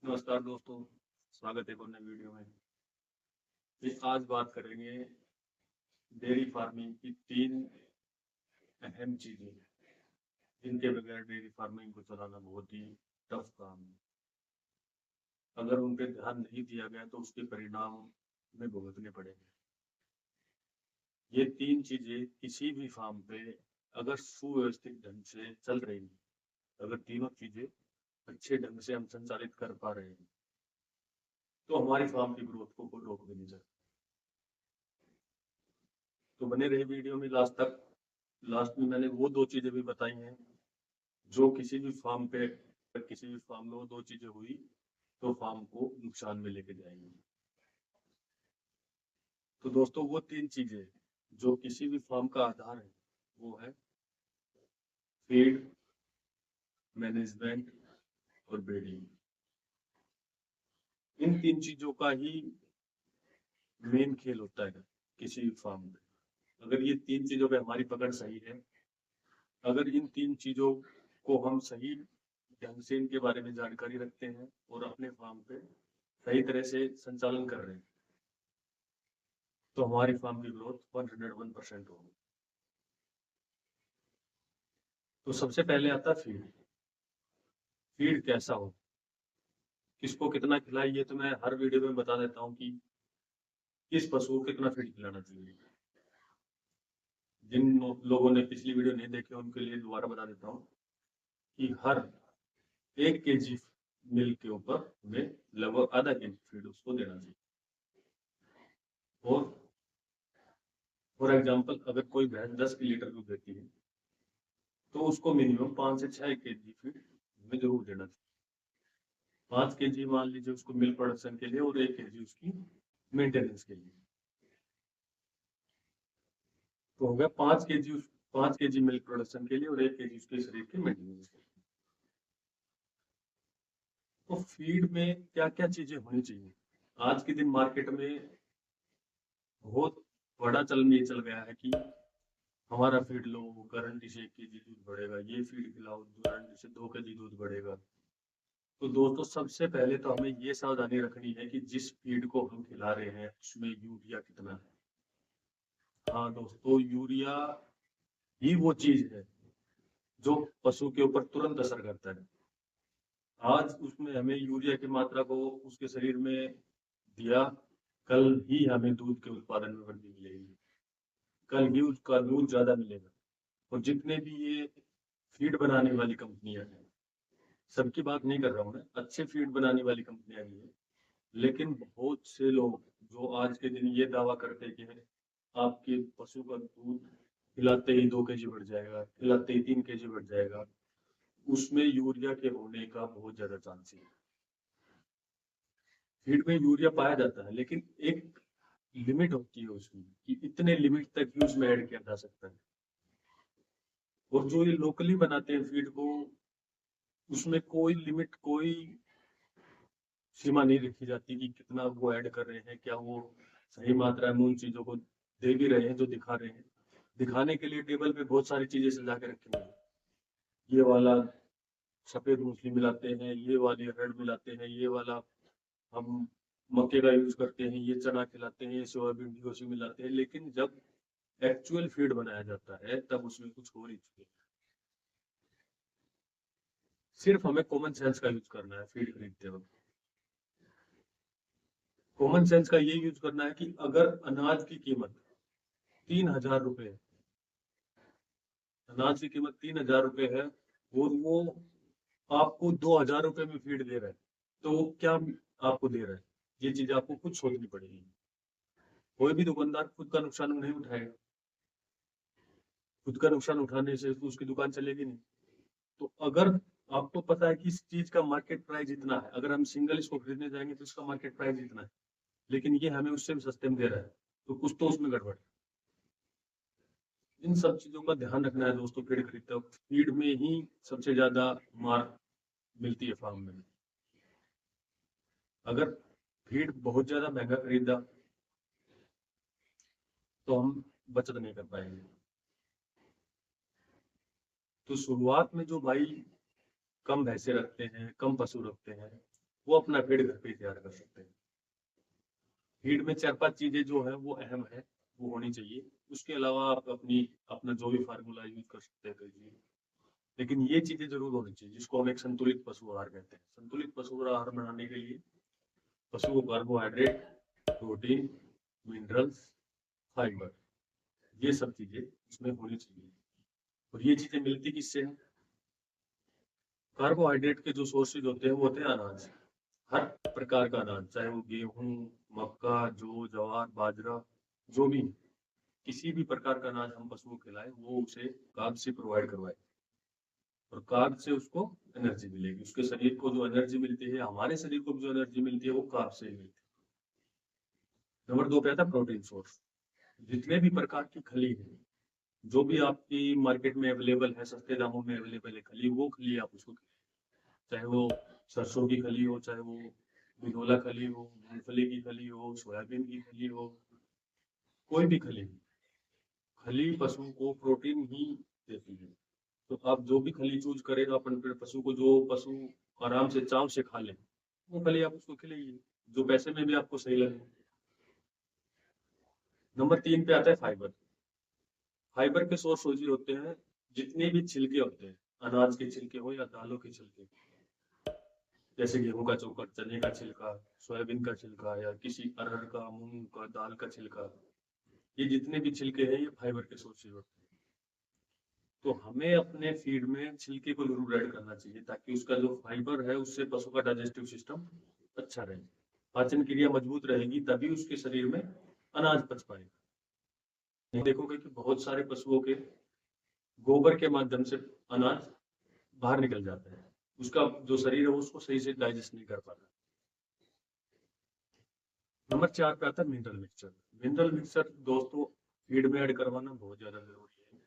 नमस्कार दोस्तों, स्वागत है एक और नए वीडियो में। आज बात करेंगे डेयरी फार्मिंग की 3 अहम चीजें जिनके बगैर डेयरी फार्मिंग को चलाना बहुत ही टफ काम है। अगर उन पे ध्यान नहीं दिया गया तो उसके परिणाम हमें भुगतने पड़ेंगे। ये 3 चीजें किसी भी फार्म पे अगर सुव्यवस्थित ढंग से चल रही हैं, अगर तीनों चीजें अच्छे ढंग से हम संचालित कर पा रहे हैं तो हमारी फार्म की ग्रोथ को कोई रोक भी नहीं सकता। तो बने रहे वीडियो में लास्ट तक। लास्ट में मैंने वो 2 चीजें भी बताई हैं जो किसी भी फार्म में वो 2 चीजें हुई तो फार्म को नुकसान में लेके जाएंगी। तो दोस्तों वो 3 चीजें जो किसी भी फार्म का आधार है वो है फीड, मैनेजमेंट और ब्रीडिंग। इन 3 चीजों का ही मेन खेल होता है किसी भी फार्म में। अगर ये 3 चीजों पे हमारी पकड़ सही है, अगर इन 3 चीजों को हम सही ढंग से इनके बारे में जानकारी रखते हैं और अपने फार्म पे सही तरह से संचालन कर रहे हैं तो हमारी फार्म की ग्रोथ 101% होगी। तो सबसे पहले आता है फीड। फीड कैसा हो, किसको कितना खिलाए, ये तो मैं हर वीडियो में बता देता हूँ कि किस पशु को कितना फीड खिलाना चाहिए। जिन लोगों ने पिछली वीडियो नहीं देखी उनके लिए दोबारा बता देता हूँ कि हर 1 kg मिल्क के ऊपर हमें लगभग आधा kg फीड उसको देना चाहिए। और फॉर एग्जाम्पल अगर कोई भैंस 10 लीटर दूध देती है तो उसको मिनिमम 5 से 6 kg फीड हमें जरूर देना चाहिए। 5 kg मान लीजिए उसको मिल्क प्रोडक्शन के लिए और 1 kg उसकी मेंटेनेंस के लिए, तो हो गया 5 kg मिल्क प्रोडक्शन के लिए और 1 kg उसके शरीर के मेंटेनेंस के लिए। तो फीड में क्या क्या चीजें होनी चाहिए। आज के दिन मार्केट में बहुत बड़ा चलन ये चल गया है कि हमारा फीड लो, गारंटी से 1 kg दूध बढ़ेगा, ये फीड खिलाओ गारंटी से 2 kg दूध बढ़ेगा। तो दोस्तों सबसे पहले तो हमें ये सावधानी रखनी है कि जिस फीड को हम खिला रहे हैं उसमें यूरिया कितना है। हाँ दोस्तों, यूरिया ही वो चीज है जो पशु के ऊपर तुरंत असर करता है। आज उसमें हमें यूरिया की मात्रा को उसके शरीर में दिया, कल ही हमें दूध के उत्पादन में वृद्धि मिलेगी, कल ही उसका दूध ज्यादा मिलेगा। और जितने भी ये फीड बनाने वाली कंपनियां हैं, सबकी बात नहीं कर रहा हूँ मैं, अच्छे फीड बनाने वाली कंपनियां भी हैं, लेकिन बहुत से लोग जो आज के दिन ये दावा करते हैं कि आपके पशु का दूध खिलाते ही 2 kg बढ़ जाएगा, खिलाते ही 3 kg बढ़ जाएगा, उसमें यूरिया के होने का बहुत ज्यादा चांस है। फीड में यूरिया पाया जाता है लेकिन एक लिमिट होती है उसकी कि इतने लिमिट तक ही उसमें ऐड किया जा सकता है। और जो ये लोकली बनाते हैं फीड को, उसमें कोई लिमिट, कोई सीमा नहीं रखी जाती कि कितना वो ऐड कर रहे हैं, क्या वो सही मात्रा में उन चीजों को दे भी रहे हैं जो दिखा रहे हैं। दिखाने के लिए टेबल पे बहुत सारी चीजें सजा के रखी हुई है, ये वाला सफेद मूंगफली मिलाते हैं, ये वाली अरहर मिलाते हैं, ये वाला हम मक्के का यूज करते हैं, ये चना खिलाते हैं, ये सोयाबीन की मिलाते हैं, लेकिन जब एक्चुअल फीड बनाया जाता है तब उसमें कुछ हो नहीं चुके। सिर्फ हमें कॉमन सेंस का यूज करना है फीड खरीदते वक्त। कॉमन सेंस का ये यूज करना है कि अगर अनाज की कीमत 3,000 रुपए है, अनाज की कीमत 3,000 रुपए है और वो आपको 2,000 रुपए में फीड दे रहा है, तो वो क्या आपको दे रहा है, ये चीज आपको खुद सोचनी पड़ेगी। कोई भी दुकानदार खुद का नुकसान नहीं उठाएगा, खुद का नुकसान उठाने से तो उसकी दुकान चलेगी नहीं। तो अगर आपको पता है कि इस चीज का मार्केट प्राइस इतना है, अगर हम सिंगल इसको खरीदने जाएंगे तो इसका मार्केट प्राइस इतना है, लेकिन ये हमें उससे भी सस्ते में दे रहा है, तो कुछ तो उसमें गड़बड़ है। इन सब चीजों का ध्यान रखना है दोस्तों फीड खरीदते वक्त। फीड में ही सबसे ज्यादा मार मिलती है फार्म में। अगर फीड बहुत ज्यादा महंगा खरीदा तो हम बचत नहीं कर पाएंगे। तो शुरुआत में जो भाई कम भैंसे रखते हैं, कम पशु रखते हैं, वो अपना फीड घर पे ही तैयार कर सकते हैं। फीड में 4-5 चीजें जो है वो अहम है, वो होनी चाहिए। उसके अलावा आप अपना जो भी फार्मूला यूज कर सकते हैं कीजिए, लेकिन ये चीजें जरूर होनी चाहिए जिसको हम एक संतुलित पशु आहार कहते हैं। संतुलित पशु आहार बनाने के लिए पशु को कार्बोहाइड्रेट, प्रोटीन, मिनरल्स, फाइबर, ये सब चीजें इसमें होनी चाहिए। और ये चीजें मिलती किससे हैं? कार्बोहाइड्रेट के जो सोर्सेज होते हैं वो होते हैं अनाज, हर प्रकार का अनाज, चाहे वो गेहूं, मक्का, जौ, ज्वार, बाजरा, जो भी किसी भी प्रकार का अनाज हम पशु को खिलाएं वो उसे कार्ब से प्रोवाइड करवाए, और कार्ब से उसको एनर्जी मिलेगी। उसके शरीर को जो एनर्जी मिलती है, हमारे शरीर को भी जो एनर्जी मिलती है वो कार्ब से ही मिलती है। नंबर 2 पे आता है प्रोटीन सोर्स। जितने भी प्रकार की खली है, जो भी आपकी मार्केट में अवेलेबल है, सस्ते दामों में अवेलेबल है खली, वो खली आप उसको खिलाएं। चाहे वो सरसों की खली हो, चाहे वो बिनोला खली हो, मूंगफली की खली हो, सोयाबीन की खली हो, कोई भी खली, खली पशु को प्रोटीन ही देती है। तो आप जो भी खली चूज करें अपने पशु को, जो पशु आराम से चाव से खा ले, वो खली आप उसको खिलाइए, जो पैसे में भी आपको सही लगे। नंबर 3 पे आता है फाइबर। फाइबर के सोर्स होते हैं जितने भी छिलके होते हैं, अनाज के छिलके हो या दालों के छिलके, जैसे गेहूं का चोकर, चने का छिलका, सोयाबीन का छिलका, या किसी अरहर का, मूंग का, दाल का छिलका, ये जितने भी छिलके हैं ये फाइबर के सोर्सेज होते हैं। तो हमें अपने फीड में छिलके को जरूर ऐड करना चाहिए, ताकि उसका जो फाइबर है उससे पशु का डाइजेस्टिव सिस्टम अच्छा रहे, पाचन क्रिया मजबूत रहेगी, तभी उसके शरीर में अनाज पच पाएगा। देखोगे कि बहुत सारे पशुओं के गोबर के माध्यम से अनाज बाहर निकल जाता है, उसका जो शरीर है उसको सही से डाइजेस्ट नहीं कर पाता। नंबर 4 पे आता है मिनरल मिक्सचर। मिनरल मिक्सचर दोस्तों फीड में ऐड करवाना बहुत ज्यादा जरूरी है।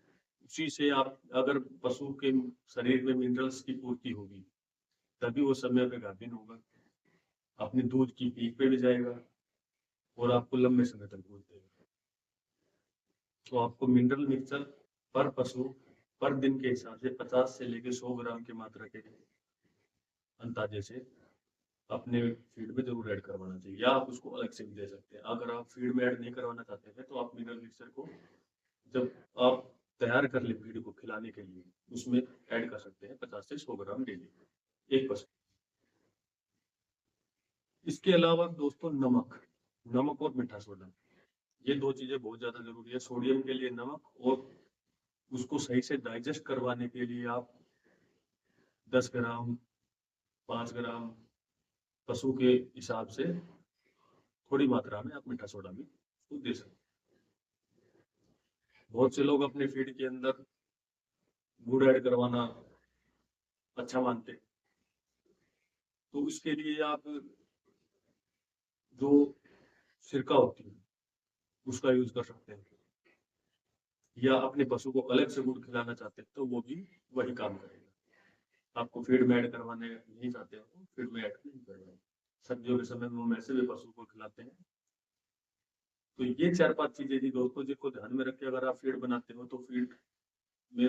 उसी से आप, अगर पशु के शरीर में मिनरल्स की पूर्ति होगी, तभी वो समय पे गाभिन होगा, अपने दूध की पीक पे भी जाएगा, और आपको लंबे समय तक दूध देगा। तो आपको मिनरल मिक्सचर पर पशु पर दिन के हिसाब से 50 से लेकर 100 ग्राम की मात्रा के अंदाजे से अपने फीड में जरूर ऐड करवाना चाहिए, या आप उसको अलग से भी दे सकते हैं। अगर आप फीड में ऐड नहीं करवाना चाहते हैं तो आप मिनरल मिक्सचर को जब आप तैयार कर ले फीड को खिलाने के लिए, उसमें ऐड कर सकते हैं 50 से 100 ग्राम डेली, एक पशु। इसके अलावा दोस्तों नमक, नमक और मीठा सोडा, ये दो चीजें बहुत ज्यादा जरूरी है। सोडियम के लिए नमक, और उसको सही से डाइजेस्ट करवाने के लिए आप 10 ग्राम, 5 ग्राम, पशु के हिसाब से थोड़ी मात्रा में आप मीठा सोडा भी उसको दे सकते हैं। बहुत से लोग अपने फीड के अंदर गुड़ ऐड करवाना अच्छा मानते हैं, तो उसके लिए आप जो सिरका होती है उसका यूज कर सकते हैं, या अपने पशु को अलग से गुड़ खिलाना चाहते हैं तो वो भी वही काम करेगा। आपको फीड में ऐड करवाने नहीं चाहते हो तो फीड में ऐड नहीं करवाए। सर्दियों के समय में हम ऐसे भी पशु को खिलाते हैं। तो ये 4-5 चीजें थी दोस्तों जिनको ध्यान में रख के अगर आप फीड बनाते हो तो फीड में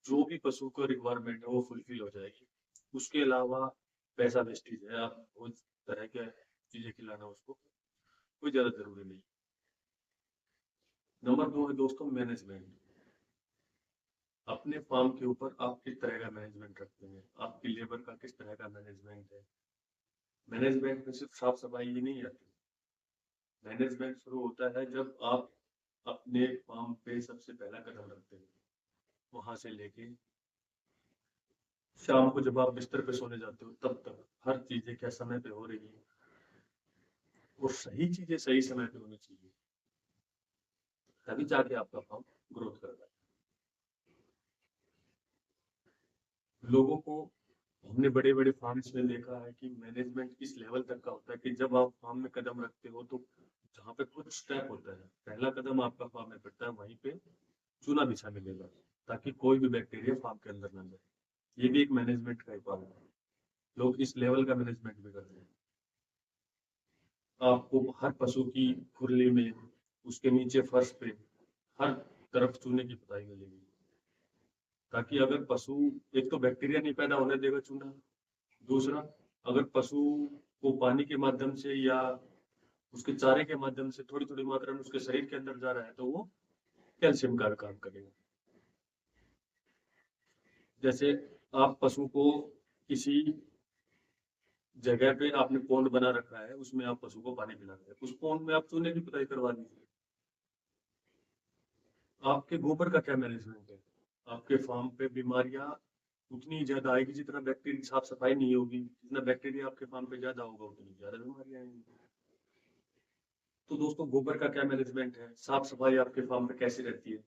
जो भी पशु का रिक्वायरमेंट है वो फुलफिल हो जाएगी। उसके अलावा पैसा वेस्टेज है, आप बहुत तरह के चीजें खिलाना उसको कोई ज्यादा जरूरी नहीं। नंबर 2 है दोस्तों मैनेजमेंट। अपने फार्म के ऊपर आप किस तरह का मैनेजमेंट रखते हैं, आपकी लेबर का किस तरह का मैनेजमेंट है। मैनेजमेंट में सिर्फ साफ सफाई ही नहीं आती, मैनेजमेंट शुरू होता है जब आप अपने फार्म पे सबसे पहला कदम रखते हैं। वहां से लेके शाम को जब आप बिस्तर पे सोने जाते हो तब तक हर चीजें क्या समय पे हो रही है, और सही चीजें सही समय पे होनी चाहिए, तभी जाके आपका फार्म ग्रोथ करता है। लोगों को हमने बड़े बड़े फार्म्स में देखा है कि मैनेजमेंट इस लेवल तक का होता है कि जब आप फार्म में कदम रखते हो तो जहाँ पे कुछ स्टेप होता है, पहला कदम आपका फार्म में पड़ता है, वहीं पे चूना बिछा मिलेगा ताकि कोई भी बैक्टीरिया फार्म के अंदर ना जाए। ये भी एक मैनेजमेंट का ही पार्ट है। लोग इस लेवल का मैनेजमेंट भी करते हैं। आपको हर पशु की खुरली में, उसके नीचे फर्श पे, हर तरफ चूने की पुताई मिलेगी, ताकि अगर पशु, एक तो बैक्टीरिया नहीं पैदा होने देगा चूना, दूसरा अगर पशु वो पानी के माध्यम से या उसके चारे के माध्यम से थोड़ी थोड़ी मात्रा में उसके शरीर के अंदर जा रहा है, तो वो कैल्शियम का काम करेगा। जैसे आप पशु को किसी जगह पे आपने पौंड बना रखा है, उसमें आप पशु को पानी पिला रहे हैं, उस पौंड में आप चूने की पुताई करवा दीजिए। आपके गोबर का क्या मैनेजमेंट है? आपके फार्म पे बीमारियां उतनी ज्यादा आएगी जितना बैक्टीरिया साफ सफाई नहीं होगी, जितना बैक्टीरिया आपके फार्म पे ज्यादा होगा उतनी ज्यादा बीमारियां आएंगी। तो दोस्तों, गोबर का क्या मैनेजमेंट है, साफ सफाई आपके फार्म पे कैसी रहती है,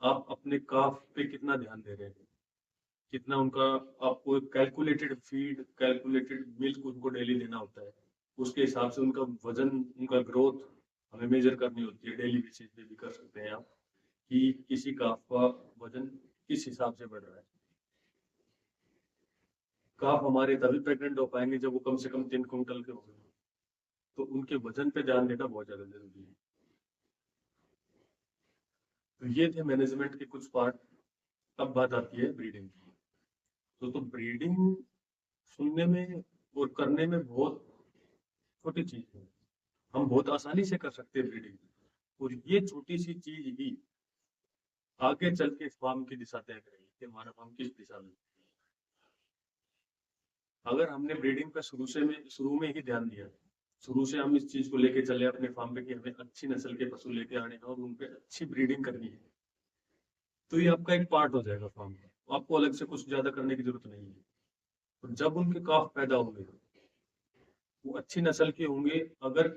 आप अपने काफ पे कितना ध्यान दे रहे हैं, कितना उनका आपको कैलकुलेटेड फीड, कैलकुलेटेड मिल्क उनको डेली देना होता है, उसके हिसाब से उनका वजन, उनका ग्रोथ हमें मेजर करनी होती है। डेली बेसिस पे भी कर सकते हैं आप कि किसी काफ का वजन किस हिसाब से बढ़ रहा है। काफ हमारे तभी प्रेग्नेंट हो पाएंगे जब वो कम से कम 3 कुंटल के होंगे, तो उनके वजन पे ध्यान देना बहुत ज्यादा जरूरी है। तो ये थे मैनेजमेंट के कुछ पार्ट। अब बात आती है ब्रीडिंग की। तो ब्रीडिंग सुनने में और करने में बहुत छोटी चीज है, हम बहुत आसानी से कर सकते हैं ब्रीडिंग, और ये छोटी सी चीज ही आगे चल के फार्म की दिशा तय करेगी कि हमारा फार्म किस दिशा में। अगर हमने ब्रीडिंग पे शुरू में ही ध्यान दिया, शुरू से हम इस चीज को लेके चले अपने फार्म पे कि हमें अच्छी नस्ल के पशु लेके आने हैं और उन पे अच्छी ब्रीडिंग करनी है, तो ये आपका एक पार्ट हो जाएगा फार्म का, आपको अलग से कुछ ज्यादा करने की जरूरत नहीं है। तो जब उनके काफ पैदा होंगे, वो अच्छी नस्ल के होंगे। अगर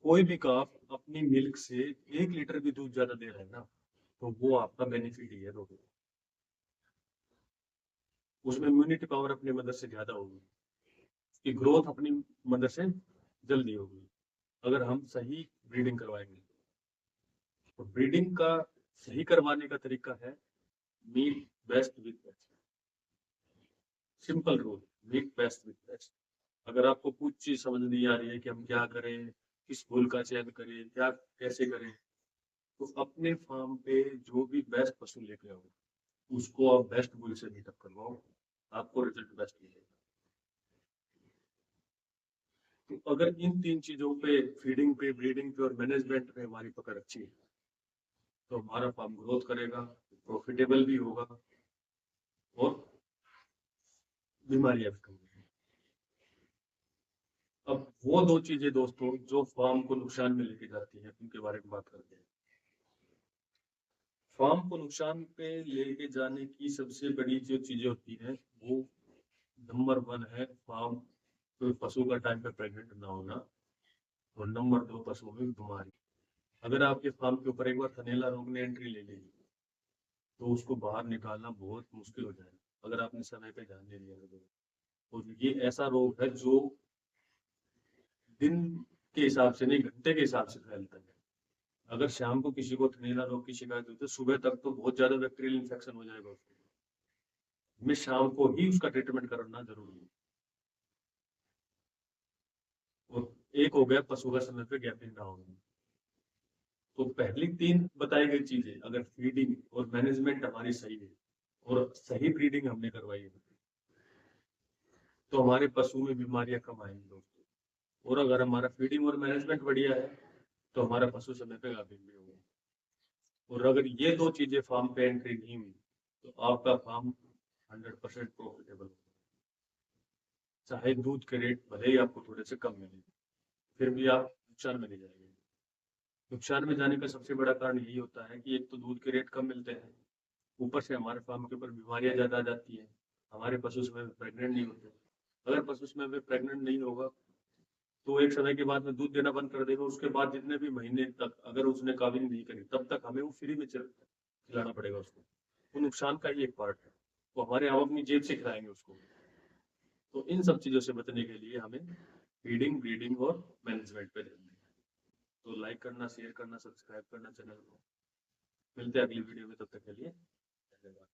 कोई भी काफ अपनी मिल्क से 1 लीटर भी दूध ज्यादा दे रहा है ना, तो वो आपका बेनिफिट ही है दोस्तों। उसमें इम्यूनिटी पावर अपनी मदद से ज्यादा होगी, उसकी ग्रोथ अपनी मदद से जल्दी होगी, अगर हम सही ब्रीडिंग करवाएंगे। तो ब्रीडिंग का सही करवाने का तरीका है meet best with best. Simple rule, meet best with best. अगर आपको कुछ चीज समझ नहीं आ रही है कि हम क्या करें, किस फूल का चयन करें, क्या कैसे करें, तो अपने फार्म पे जो भी बेस्ट पशु लेके आओ, उसको आप बेस्ट बुल से मीटअप करवाओ, आपको रिजल्ट बेस्ट मिलेगा। तो अगर इन 3 चीजों पे, फीडिंग पे, ब्रीडिंग पे और मैनेजमेंट पे हमारी पकड़ अच्छी है, तो हमारा फार्म ग्रोथ करेगा, प्रॉफिटेबल भी होगा और बीमारियां भी कम होंगी। अब वो 2 चीजें दोस्तों जो फार्म को नुकसान में लेके जाती है, उनके बारे में बात करते हैं। फार्म को नुकसान पे लेके जाने की सबसे बड़ी जो चीजें होती है, वो नंबर 1 है फार्म तो पशु का टाइम पे प्रेग्नेंट ना होना, और नंबर 2 पशुओं में बीमारी। अगर आपके फार्म के ऊपर एक बार थनैला रोग ने एंट्री ले ली, तो उसको बाहर निकालना बहुत मुश्किल हो जाएगा अगर आपने समय पे ध्यान नहीं दिया तो। और ये ऐसा रोग है जो दिन के हिसाब से नहीं, घंटे के हिसाब से फैलता है। अगर शाम को किसी को थनैला रोग की शिकायत होती है, सुबह तक तो बहुत ज्यादा बैक्टीरियल इन्फेक्शन हो जाएगा उसको, में शाम को ही उसका ट्रीटमेंट करना जरूरी है। और एक हो गया पशु का समय पे गैपिंग ना होना। तो पहली 3 बताई गई चीजें अगर फीडिंग और मैनेजमेंट हमारी सही है और सही ब्रीडिंग हमने करवाई है, तो हमारे पशु में बीमारियां कम आएंगी दोस्तों। और अगर हमारा फीडिंग और मैनेजमेंट बढ़िया है, तो हमारा पशु समय पे गाभिन भी होगा। और अगर ये 2 चीजें फार्म पे एंट्री नहीं हुई, तो आपका फार्म 100% प्रॉफिटेबल होगा। चाहे दूध के रेट भले ही आपको थोड़े से कम मिले, फिर भी आप नुकसान में नहीं जाएंगे। नुकसान में जाने का सबसे बड़ा कारण यही होता है कि एक तो दूध के रेट कम मिलते हैं, ऊपर से हमारे फार्म के ऊपर बीमारियां ज्यादा आ जाती है, हमारे पशु समय में प्रेग्नेंट नहीं होते। अगर पशु समय में प्रेग्नेंट नहीं होगा, तो एक समय के बाद में दूध देना बंद कर देगा, उसके बाद जितने भी महीने तक अगर उसने काविंग नहीं करी, तब तक हमें वो फ्री में खिलाना पड़ेगा उसको। वो नुकसान का ही एक पार्ट है, वो हमारे हम अपनी जेब से खिलाएंगे उसको। तो इन सब चीजों से बचने के लिए हमें फीडिंग, ब्रीडिंग और मैनेजमेंट पे ध्यान देना है। तो लाइक करना, शेयर करना, सब्सक्राइब करना चैनल को। मिलते हैं अगली वीडियो में, तब तक के लिए धन्यवाद।